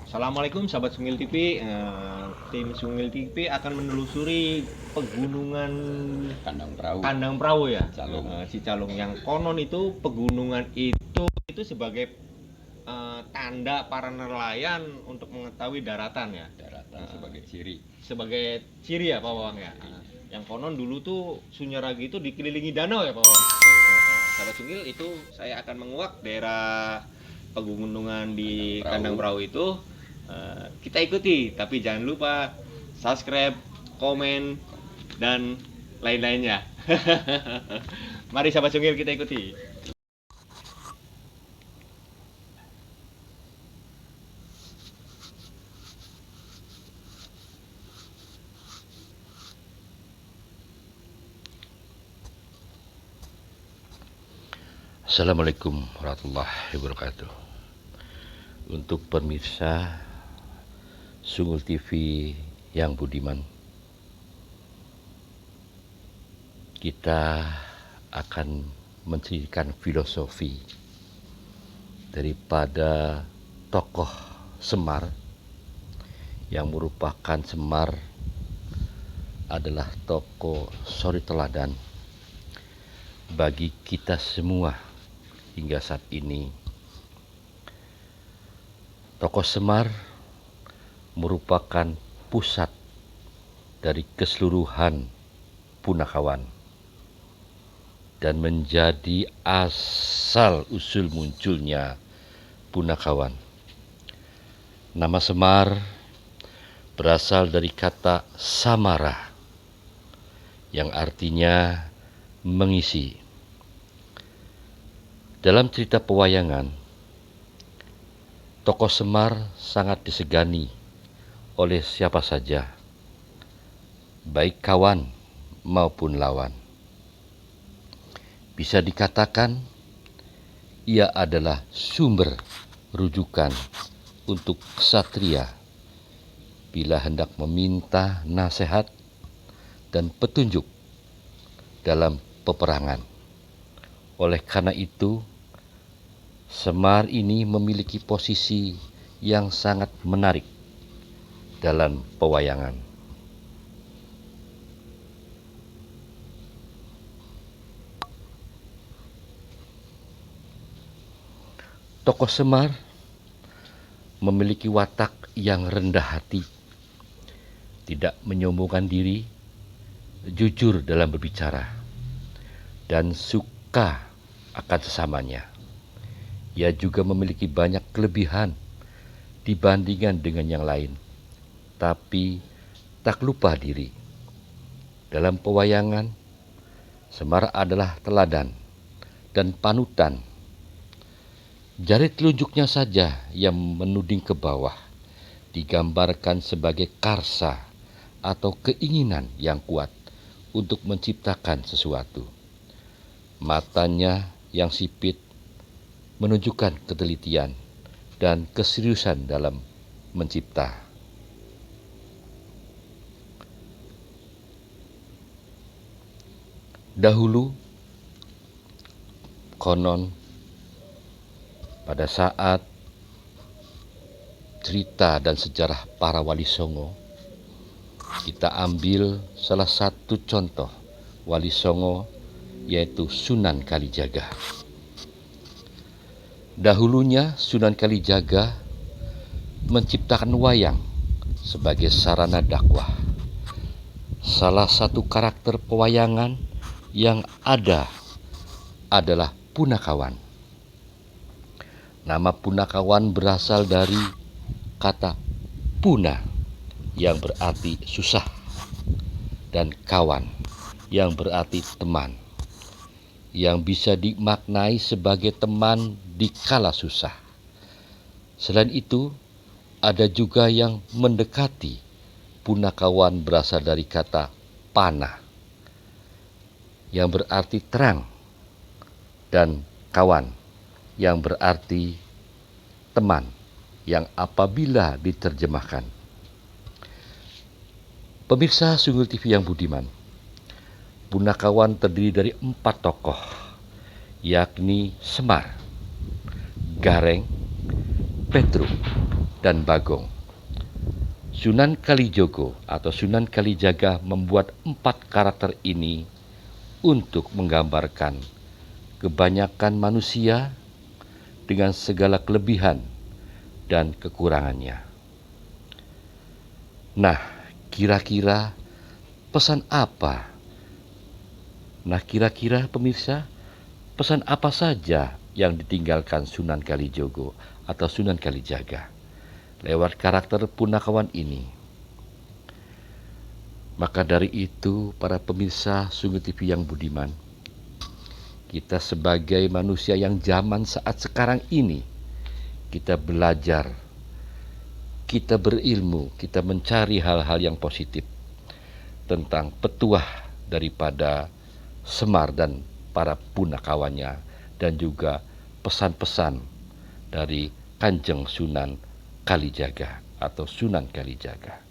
Assalamualaikum sahabat Sungil TV. Tim Sungil TV akan menelusuri pegunungan Kandang Perahu, Kandang Perahu ya, Cicalung. Cicalung yang konon itu pegunungan itu sebagai tanda para nelayan untuk mengetahui daratan ya. Daratan sebagai ciri. Sebagai ciri ya Pak Wawang ya. Yang konon dulu tuh Sunyaragi itu dikelilingi danau ya Pak Wawang. Sahabat Sungil, itu saya akan menguak daerah pegunungan di Kandang Perahu itu. Kita ikuti, tapi jangan lupa subscribe, komen, dan lain-lainnya. Mari sahabat Sungil, kita ikuti. Assalamualaikum warahmatullahi wabarakatuh. Untuk pemirsa Sungul TV yang budiman, kita akan menceritakan filosofi daripada tokoh Semar, yang merupakan Semar adalah tokoh suri teladan bagi kita semua hingga saat ini. Tokoh Semar merupakan pusat dari keseluruhan Punakawan dan menjadi asal usul munculnya Punakawan. Nama Semar berasal dari kata samara yang artinya mengisi. Dalam cerita pewayangan, tokoh Semar sangat disegani oleh siapa saja, baik kawan maupun lawan. Bisa dikatakan ia adalah sumber rujukan untuk ksatria bila hendak meminta nasihat dan petunjuk dalam peperangan. Oleh karena itu, Semar ini memiliki posisi yang sangat menarik dalam pewayangan. Tokoh Semar memiliki watak yang rendah hati, tidak menyombongkan diri, jujur dalam berbicara, dan suka akan sesamanya. Ia juga memiliki banyak kelebihan dibandingkan dengan yang lain, tapi tak lupa diri. Dalam pewayangan, Semar adalah teladan dan panutan. Jari telunjuknya saja yang menuding ke bawah digambarkan sebagai karsa atau keinginan yang kuat untuk menciptakan sesuatu. Matanya yang sipit menunjukkan ketelitian dan keseriusan dalam mencipta. Dahulu, konon pada saat cerita dan sejarah para wali songo, kita ambil salah satu contoh wali songo, yaitu Sunan Kalijaga. Dahulunya Sunan Kalijaga menciptakan wayang sebagai sarana dakwah. Salah satu karakter pewayangan yang ada adalah Punakawan. Nama Punakawan berasal dari kata puna yang berarti susah dan kawan yang berarti teman, yang bisa dimaknai sebagai teman di kala susah. Selain itu, ada juga yang mendekati. Punakawan berasal dari kata pana yang berarti terang, dan kawan yang berarti teman, yang apabila diterjemahkan. Pemirsa Sungul TV yang budiman, Punakawan terdiri dari 4 tokoh, yakni Semar, Gareng, Petruk, dan Bagong. Sunan Kalijogo atau Sunan Kalijaga membuat 4 karakter ini untuk menggambarkan kebanyakan manusia dengan segala kelebihan dan kekurangannya. Nah, kira-kira pesan apa? Nah, kira-kira pemirsa, pesan apa saja yang ditinggalkan Sunan Kalijogo atau Sunan Kalijaga lewat karakter punakawan ini? Maka dari itu, para pemirsa Sungguh TV yang budiman, kita sebagai manusia yang zaman saat sekarang ini, kita belajar, kita berilmu, kita mencari hal-hal yang positif tentang petuah daripada Semar dan para punakawannya, dan juga pesan-pesan dari Kanjeng Sunan Kalijaga atau Sunan Kalijaga.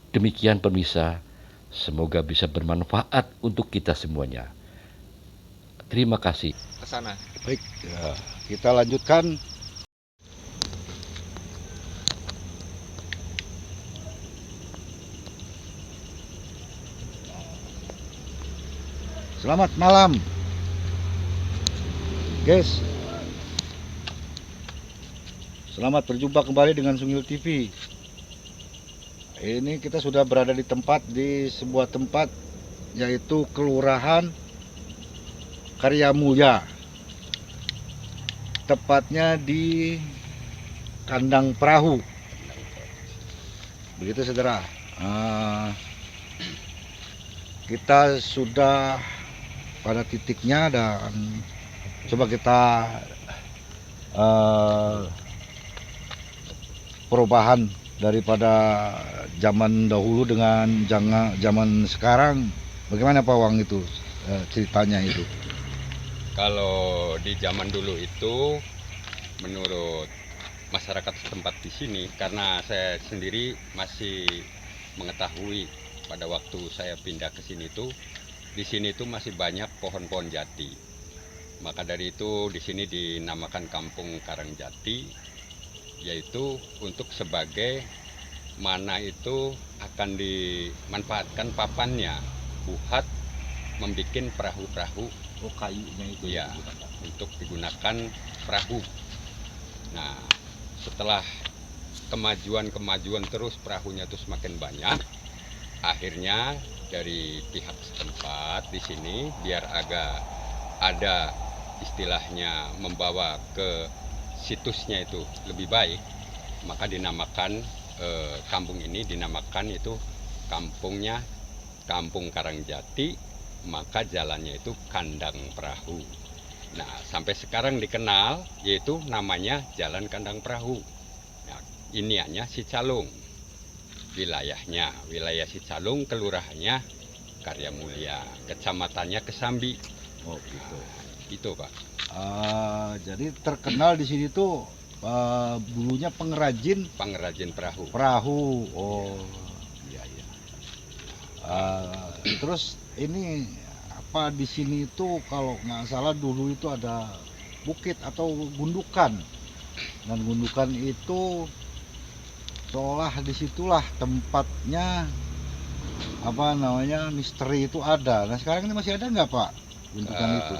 Demikian pemirsa, semoga bisa bermanfaat untuk kita semuanya. Terima kasih. Ke sana. Baik, ya, kita lanjutkan. Selamat malam, guys. Selamat berjumpa kembali dengan Sungil TV. Ini kita sudah berada di sebuah tempat, yaitu Kelurahan Karyamulya. Tepatnya di Kandang Perahu. Begitu saudara. Kita sudah pada titiknya, dan coba kita perubahan daripada zaman dahulu dengan zaman sekarang. Bagaimana Pak Wang itu ceritanya itu? Kalau di zaman dulu itu, menurut masyarakat setempat di sini, karena saya sendiri masih mengetahui pada waktu saya pindah ke sini tuh, di sini tuh masih banyak pohon-pohon jati. Maka dari itu di sini dinamakan Kampung Karangjati, yaitu untuk sebagai mana itu akan dimanfaatkan papannya buat membuat perahu-perahu. Oh, kayunya itu ya, untuk digunakan perahu. Nah, setelah kemajuan terus, perahunya terus semakin banyak, akhirnya dari pihak setempat di sini, biar agak ada istilahnya membawa ke situsnya itu lebih baik, maka dinamakan kampung ini dinamakan itu kampungnya Kampung Karangjati, maka jalannya itu Kandang Perahu. Nah, sampai sekarang dikenal yaitu namanya Jalan Kandang Perahu. Nah, iniannya Sicalung. Wilayah Sicalung, kelurahannya Karyamulya, kecamatannya Kesambi. Oh gitu. Itu Pak. Jadi terkenal di sini tuh dulunya pengrajin perahu. Oh iya iya. Terus ini apa di sini tuh kalau nggak salah dulu itu ada bukit atau gundukan, dan gundukan itu seolah disitulah tempatnya apa namanya misteri itu ada. Nah sekarang ini masih ada nggak Pak gundukan itu?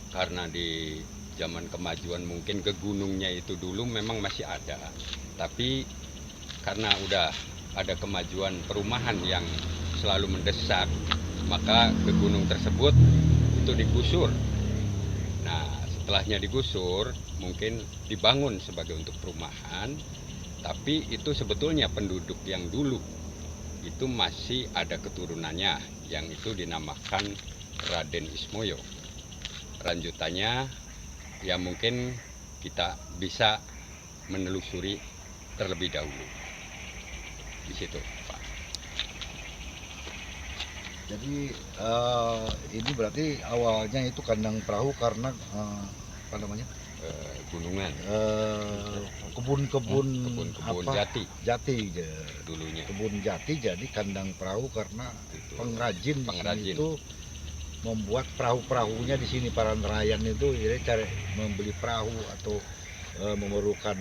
Karena di zaman kemajuan mungkin ke gunungnya itu dulu memang masih ada, tapi karena udah ada kemajuan perumahan yang selalu mendesak, maka ke gunung tersebut itu digusur. Nah, setelahnya digusur mungkin dibangun sebagai untuk perumahan, tapi itu sebetulnya penduduk yang dulu itu masih ada keturunannya, yang itu dinamakan Raden Ismoyo. Lanjutannya ya mungkin kita bisa menelusuri terlebih dahulu di situ, Pak. Jadi ini berarti awalnya itu kandang perahu karena apa namanya? Gunungan. Kebun-kebun jati dulunya. Kebun jati, jadi kandang perahu karena Itu. pengrajin itu membuat perahu-perahunya di sini. Para nelayan itu jadi cari membeli perahu atau memerlukan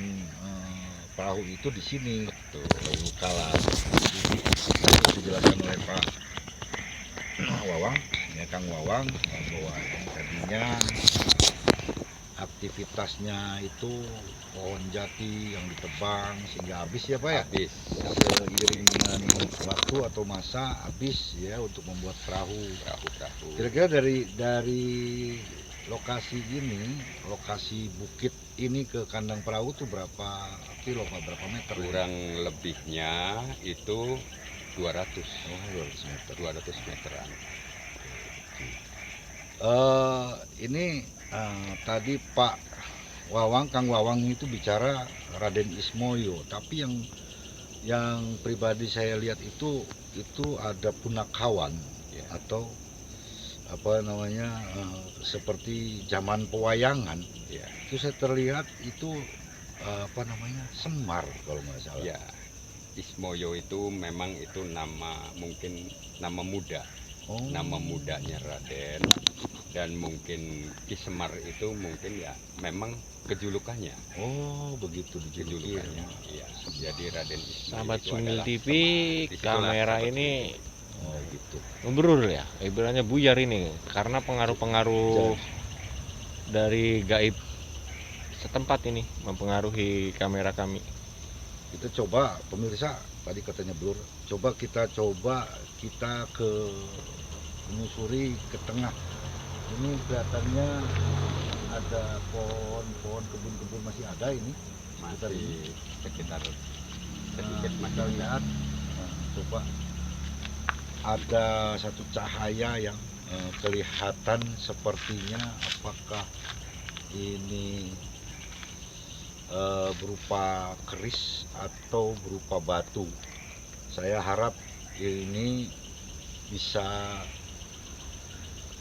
perahu itu di sini. Betul. Dahulu kala itu dijelaskan oleh Pak Wawang, ya Kang Wawang, bahwa yang tadinya aktivitasnya itu pohon jati yang ditebang sehingga habis ya Pak ya. Habis. Seiring dengan waktu atau masa habis ya untuk membuat perahu. Perahu-perahu. Kira-kira dari lokasi ini, lokasi bukit ini ke kandang perahu tuh berapa kilo Pak? Berapa meter? Kurang lebihnya itu 200. Oh, 200 meter. 200 meteran. Ini tadi Pak Wawang, Kang Wawang itu bicara Raden Ismoyo, tapi yang pribadi saya lihat itu ada punakawan Ya. atau apa namanya seperti zaman pewayangan. Ya. Itu saya terlihat itu apa namanya Semar kalau nggak salah. Ya. Ismoyo itu memang itu mungkin nama muda. Oh. Nama mudanya Raden, dan mungkin Ki Semar itu mungkin ya memang kejulukannya. Oh, begitu dijuluki. Kejulukannya. Iya. Jadi Raden Ismoyo Sahabat itu Sungil adalah TV, Semar. Disitulah kamera Sahabat ini Oh, gitu. ngebrur ya, ibaratnya buyar ini karena pengaruh-pengaruh dari gaib setempat ini mempengaruhi kamera kami. Kita coba pemirsa, tadi katanya blur, kita menyusuri ke tengah. Ini kelihatannya ada pohon-pohon, kebun-kebun masih ada ini sekitar ini. masih sekitar sedikit Kita masih lihat, coba ada satu cahaya yang kelihatan sepertinya apakah ini berupa keris atau berupa batu. Saya harap ini bisa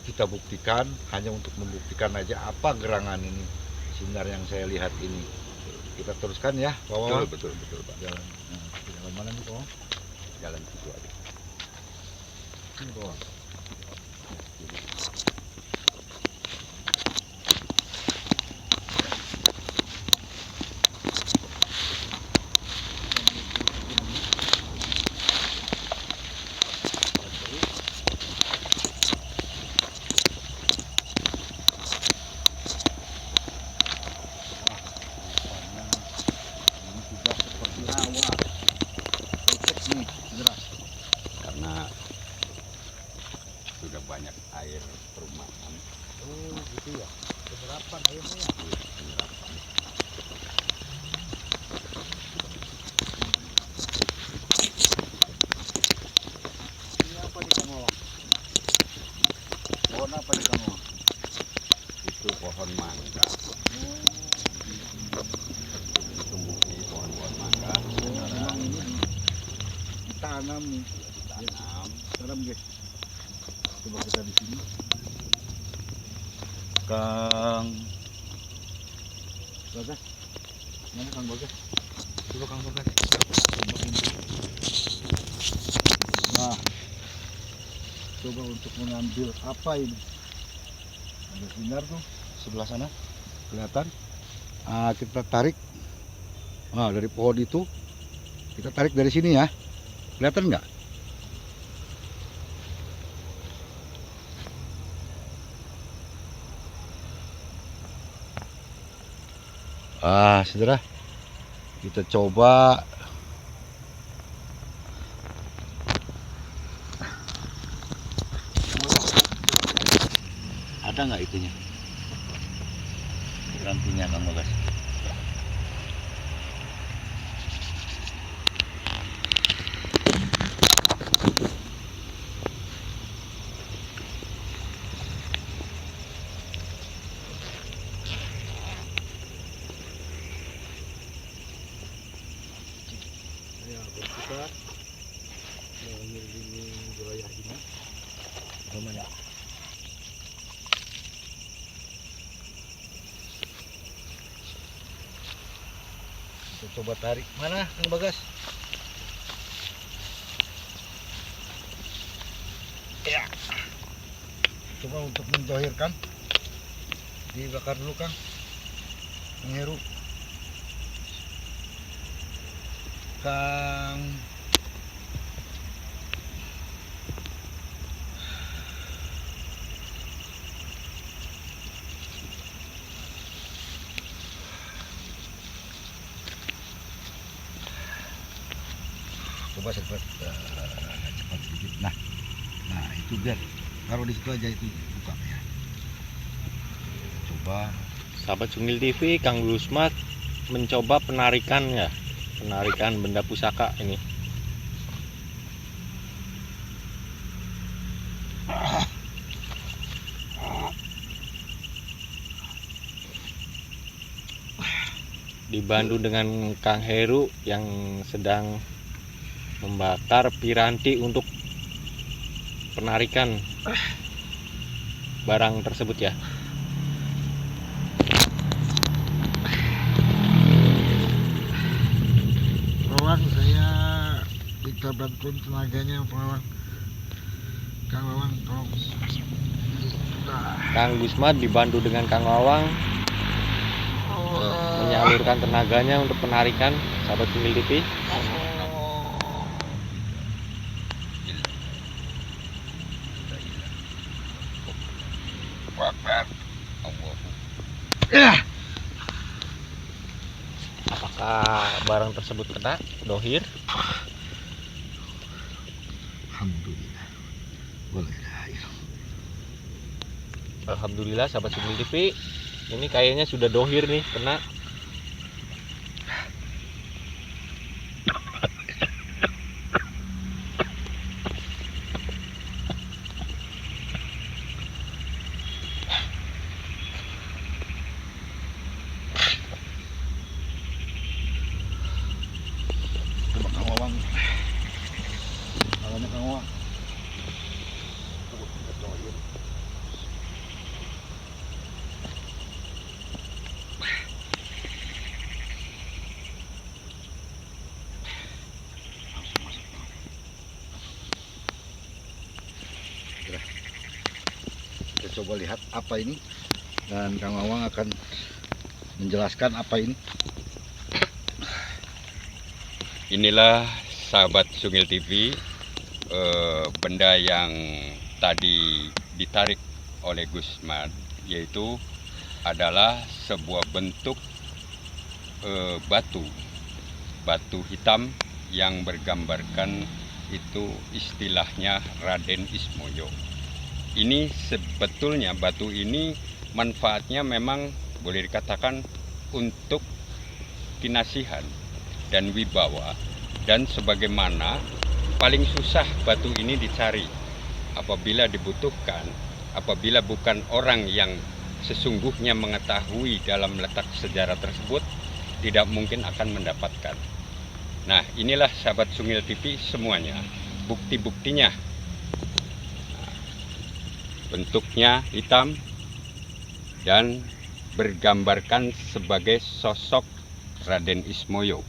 kita buktikan, hanya untuk membuktikan aja apa gerangan ini sinar yang saya lihat ini. Kita teruskan ya, Pak Wawan. betul Pak. Jalan, jalan mana nih Pak Wawan? Jalan situ aja. Ini Pak Wawan. Ini sudah seperti rawa. Lecek nih, jelas. Karena sudah banyak air perumahan. Oh gitu ya, penerapan airnya ya. Penyerapan. Ini apa nih Kang Wawan? Pohon apa nih Kang Wawan? Itu pohon mangga. Tumbuh di pohon-pohon mangga. Memang ini ditanam nih. Tanam. Tanam guys. Coba kita di sini. Kang Bagas. Mana Kang Bagas? Coba Kang Bagas. Coba untuk. Nah, coba untuk mengambil apa ini? Ada sinar tuh sebelah sana, kelihatan. Kita tarik. Nah, dari pohon itu kita tarik dari sini ya. Kelihatan nggak? Saudara, kita coba ada nggak itunya? Rantingnya Kang Bagas. Ya, berputar mengelilingi wilayah ini. Namanya. Kita coba tarik. Mana Kang Bagas? Ya. Coba untuk menjohirkan. Dibakar dulu Kang. Mengeru. belakang. Coba cepat sedikit. Nah itu biar taruh di situ aja, itu buka ya. Coba. Sahabat Sungil TV, Kang Gusmat mencoba penarikan benda pusaka ini. Dibantu dengan Kang Heru yang sedang membakar piranti untuk penarikan barang tersebut ya. Kawan, saya minta bantuan tenaganya, kawan. Kang Wawang, tolong. Kang Gusmat dibantu dengan Kang Wawang menyalurkan tenaganya untuk penarikan, sahabat Sungil TV. Apakah barang tersebut kena dohir? Alhamdulillah. Boleh. Alhamdulillah, sahabat Sungil TV, ini kayaknya sudah dohir nih, kena. Coba Kang Wawang. Kalanya Kang Wawang. Kita coba lihat apa ini, dan Kang Wawang akan menjelaskan apa ini. Inilah sahabat Sungil TV, benda yang tadi ditarik oleh Gusmat, yaitu adalah sebuah bentuk batu hitam yang bergambarkan itu istilahnya Raden Ismoyo. Ini sebetulnya batu ini manfaatnya memang boleh dikatakan untuk kinasihan dan wibawa, dan sebagaimana paling susah batu ini dicari apabila dibutuhkan, apabila bukan orang yang sesungguhnya mengetahui dalam letak sejarah tersebut, tidak mungkin akan mendapatkan. Nah, inilah sahabat Sungil TV semuanya, bukti-buktinya. Bentuknya hitam dan bergambarkan sebagai sosok Raden Ismoyo,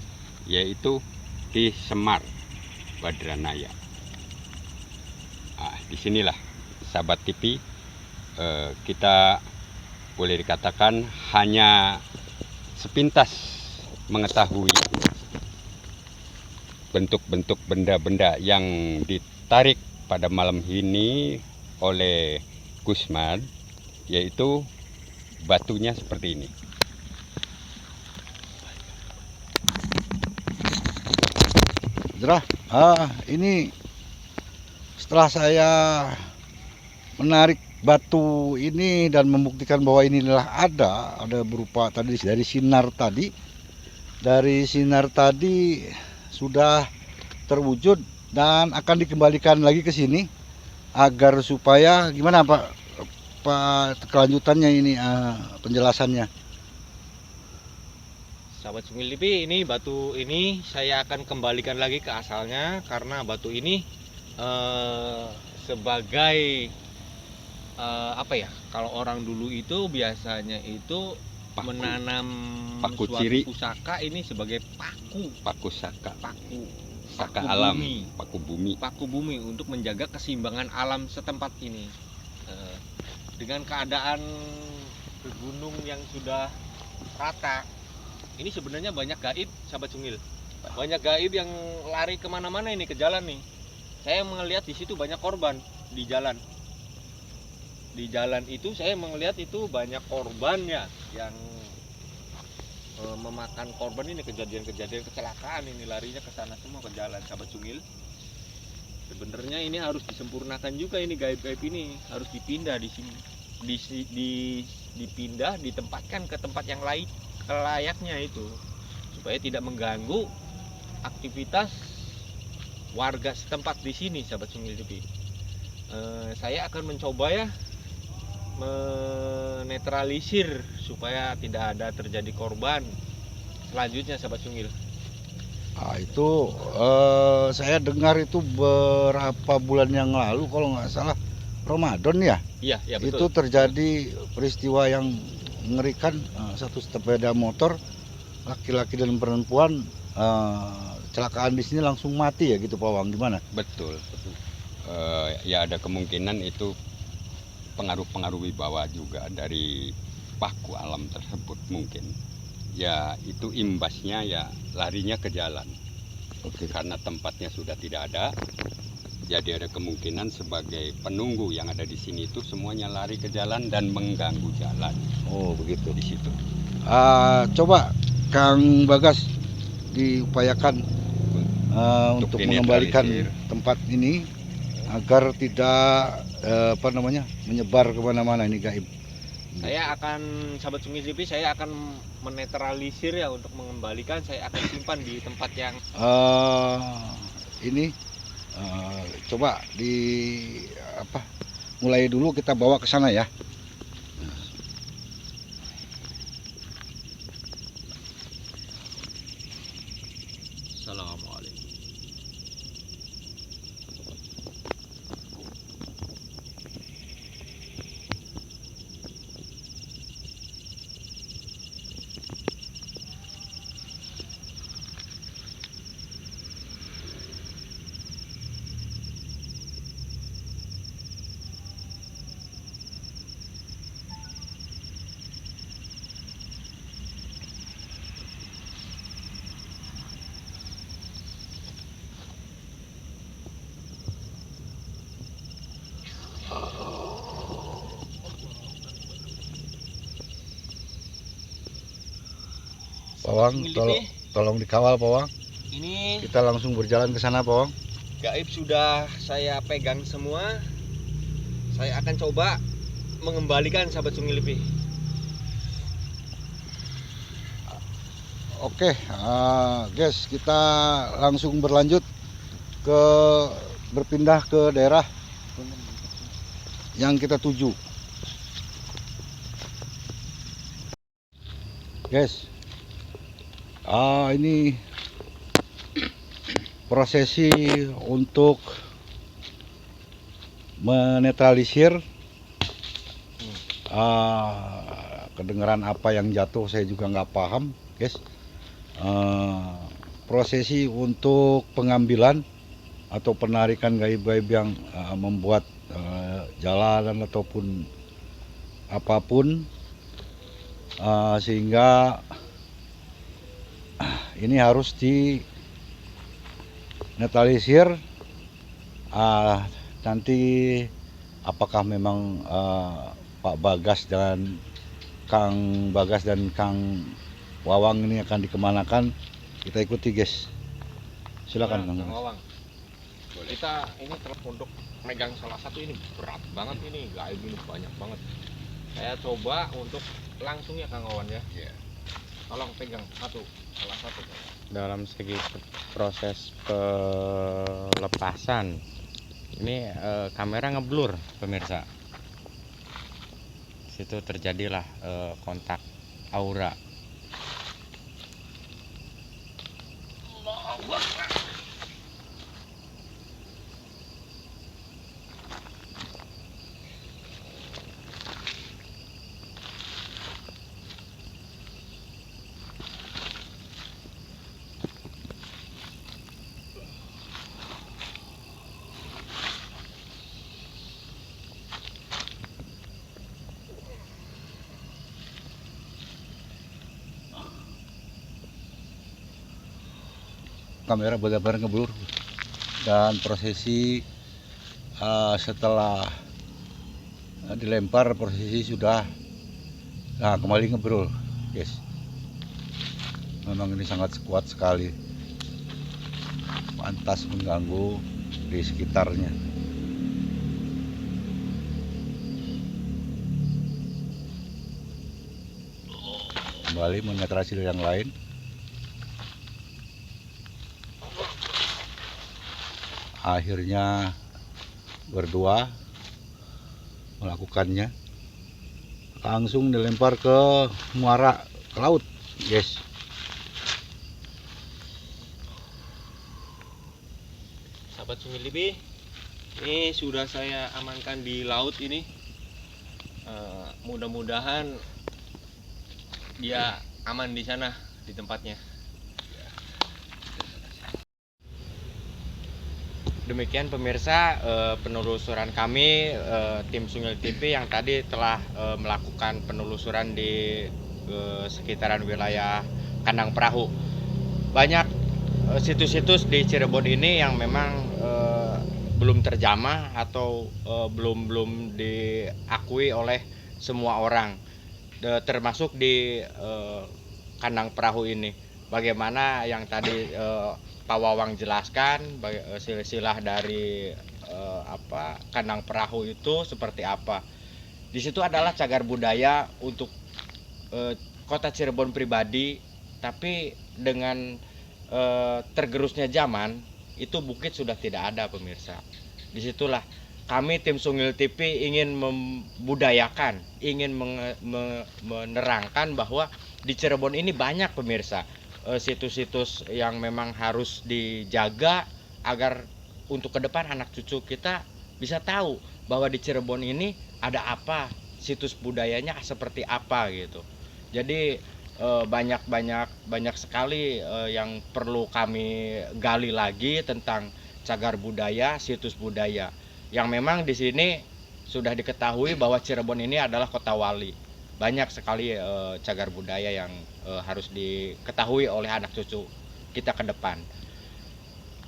yaitu di Semar, Badranaya. Disinilah sahabat TV, kita boleh dikatakan hanya sepintas mengetahui bentuk-bentuk benda-benda yang ditarik pada malam ini oleh Gusmat, yaitu batunya seperti ini. Ini setelah saya menarik batu ini dan membuktikan bahwa inilah ada berupa tadi dari sinar tadi. Dari sinar tadi sudah terwujud dan akan dikembalikan lagi ke sini agar supaya gimana Pak kelanjutannya ini penjelasannya. Sahabat Sungil TV, ini batu ini saya akan kembalikan lagi ke asalnya, karena batu ini sebagai apa ya, kalau orang dulu itu biasanya itu menanam paku suatu ciri, pusaka ini sebagai paku saka alam, bumi. paku bumi untuk menjaga keseimbangan alam setempat ini. Dengan keadaan gunung yang sudah rata, ini sebenarnya banyak gaib, sahabat Sungil. Banyak gaib yang lari kemana-mana ini ke jalan nih. Saya melihat di situ banyak korban di jalan. Di jalan itu saya melihat itu banyak korbannya yang memakan korban ini, kejadian-kejadian kecelakaan ini larinya ke sana semua ke jalan, sahabat Sungil. Sebenarnya ini harus disempurnakan juga, ini gaib-gaib ini harus dipindah di sini, dipindah, ditempatkan ke tempat yang lain layaknya itu, supaya tidak mengganggu aktivitas warga setempat di sini, sahabat Sungil TV. Saya akan mencoba ya menetralisir supaya tidak ada terjadi korban selanjutnya, sahabat Sungil. Nah, itu saya dengar itu berapa bulan yang lalu kalau nggak salah Ramadan ya. Iya, ya betul. Itu terjadi peristiwa yang mengerikan, satu sepeda motor laki-laki dan perempuan kecelakaan di sini langsung mati ya gitu Pak Wang, gimana? Betul. Ya ada kemungkinan itu pengaruh-pengaruh wibawa juga dari paku alam tersebut mungkin. Ya itu imbasnya ya larinya ke jalan. Oke. Karena tempatnya sudah tidak ada, jadi ada kemungkinan sebagai penunggu yang ada di sini itu semuanya lari ke jalan dan mengganggu jalan. Oh begitu. Di situ. Coba Kang Bagas diupayakan untuk mengembalikan dinetralisir tempat ini agar tidak menyebar kemana-mana ini gaib. Saya akan, sahabat Sungil TV, saya akan menetralisir ya, untuk mengembalikan saya akan simpan di tempat yang Ini coba mulai dulu kita bawa ke sana ya. Assalamualaikum. Pak Wang, tolong dikawal Pak Wang. Ini Kita langsung berjalan ke sana Pak Wang. gaib sudah saya pegang semua. Saya akan coba mengembalikan, sahabat Sungil TV. Oke, guys, kita langsung berlanjut berpindah ke daerah yang kita tuju. Guys, ini prosesi untuk menetralisir kedengaran apa yang jatuh, saya juga nggak paham, guys. Prosesi untuk pengambilan atau penarikan gaib-gaib yang membuat jalanan ataupun apapun, sehingga ini harus dinetralisir. Nanti apakah memang Pak Bagas dan Kang Bagas dan Kang Wawang ini akan dikemanakan, kita ikuti guys. Silakan Kang Kang Bagas. Wawang. Kita ini telah untuk megang salah satu, ini berat banget, ini gaib ini banyak banget. Saya coba untuk langsung ya Kang Wawan ya. Ya. Tolong pegang salah satu. Dalam segi proses pelepasan ini kamera ngeblur pemirsa. Situ terjadilah kontak aura. kamera benar-benar ngeblur. Dan prosesi setelah dilempar, prosesi sudah kembali ngebrul, guys. Memang ini sangat kuat sekali, pantas mengganggu di sekitarnya. Kembali menetrasi yang lain. Akhirnya berdua melakukannya, langsung dilempar ke muara, ke laut, guys. Sahabat Sungai Lipi, ini sudah saya amankan di laut ini. Mudah-mudahan dia aman di sana, di tempatnya. Demikian pemirsa, penelusuran kami tim Sungai TV yang tadi telah melakukan penelusuran di sekitaran wilayah Kandang Perahu. Banyak situs-situs di Cirebon ini yang memang belum terjamah atau belum diakui oleh semua orang, termasuk di Kandang Perahu ini. Bagaimana yang tadi Pak Wawang jelaskan, silsilah dari Kandang Perahu itu seperti apa. Di situ adalah cagar budaya untuk kota Cirebon pribadi, tapi dengan tergerusnya zaman itu bukit sudah tidak ada, pemirsa. Disitulah kami tim Sungil TV ingin membudayakan, ingin menerangkan bahwa di Cirebon ini banyak, pemirsa, situs-situs yang memang harus dijaga agar untuk ke depan anak cucu kita bisa tahu bahwa di Cirebon ini ada apa, situs budayanya seperti apa gitu. Jadi banyak sekali yang perlu kami gali lagi tentang cagar budaya, situs budaya yang memang di sini sudah diketahui bahwa Cirebon ini adalah kota wali. Banyak sekali cagar budaya yang harus diketahui oleh anak cucu kita ke depan.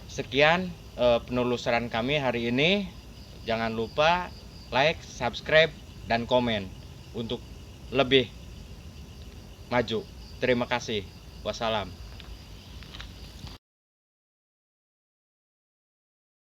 Sekian penelusuran kami hari ini. Jangan lupa like, subscribe, dan komen untuk lebih maju. Terima kasih. Wassalam.